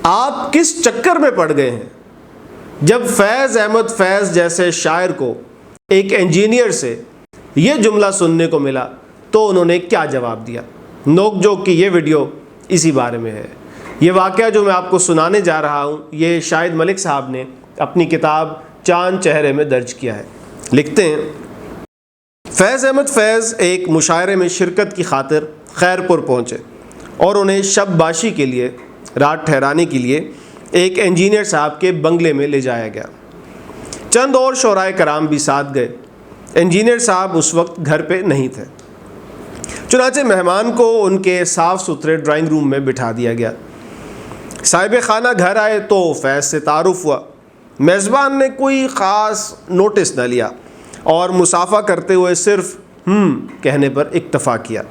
آپ کس چکر میں پڑ گئے ہیں؟ جب فیض احمد فیض جیسے شاعر کو ایک انجینئر سے یہ جملہ سننے کو ملا تو انہوں نے کیا جواب دیا؟ نوک جھوک کی یہ ویڈیو اسی بارے میں ہے۔ یہ واقعہ جو میں آپ کو سنانے جا رہا ہوں یہ شاہد ملک صاحب نے اپنی کتاب چاند چہرے میں درج کیا ہے۔ لکھتے ہیں، فیض احمد فیض ایک مشاعرے میں شرکت کی خاطر خیرپور پہنچے اور انہیں شب باشی کے لیے، رات ٹھہرانے کے لیے ایک انجینئر صاحب کے بنگلے میں لے جایا گیا۔ چند اور شعراء کرام بھی ساتھ گئے۔ انجینئر صاحب اس وقت گھر پہ نہیں تھے، چنانچہ مہمان کو ان کے صاف ستھرے ڈرائنگ روم میں بٹھا دیا گیا۔ صاحب خانہ گھر آئے تو فیض سے تعارف ہوا۔ میزبان نے کوئی خاص نوٹس نہ لیا اور مصافحہ کرتے ہوئے صرف کہنے پر اکتفا کیا۔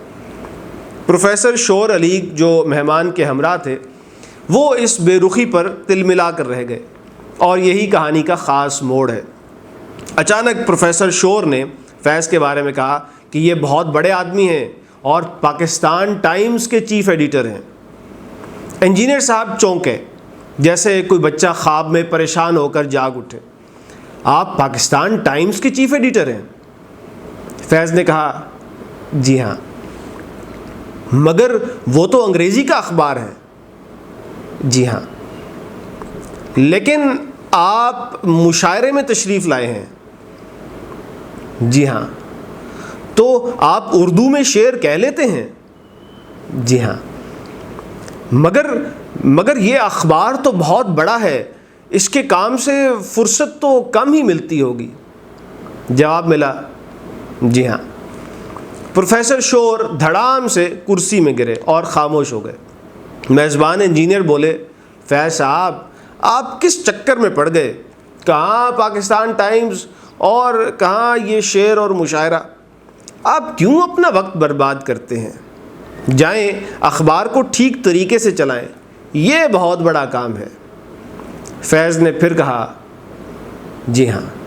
پروفیسر شور علی جو مہمان کے ہمراہ تھے وہ اس بے رخی پر تل ملا کر رہ گئے، اور یہی کہانی کا خاص موڑ ہے۔ اچانک پروفیسر شور نے فیض کے بارے میں کہا کہ یہ بہت بڑے آدمی ہیں اور پاکستان ٹائمز کے چیف ایڈیٹر ہیں۔ انجینئر صاحب چونکے، جیسے کوئی بچہ خواب میں پریشان ہو کر جاگ اٹھے۔ آپ پاکستان ٹائمز کے چیف ایڈیٹر ہیں؟ فیض نے کہا، جی ہاں۔ مگر وہ تو انگریزی کا اخبار ہے۔ جی ہاں، لیکن آپ مشاعرے میں تشریف لائے ہیں۔ جی ہاں۔ تو آپ اردو میں شعر کہہ لیتے ہیں؟ جی ہاں۔ مگر یہ اخبار تو بہت بڑا ہے، اس کے کام سے فرصت تو کم ہی ملتی ہوگی۔ جواب ملا، جی ہاں۔ پروفیسر شور دھڑام سے کرسی میں گرے اور خاموش ہو گئے۔ میزبان انجینئر بولے، فیض صاحب آپ کس چکر میں پڑ گئے؟ کہاں پاکستان ٹائمز اور کہاں یہ شعر اور مشاعرہ؟ آپ کیوں اپنا وقت برباد کرتے ہیں؟ جائیں اخبار کو ٹھیک طریقے سے چلائیں، یہ بہت بڑا کام ہے۔ فیض نے پھر کہا، جی ہاں۔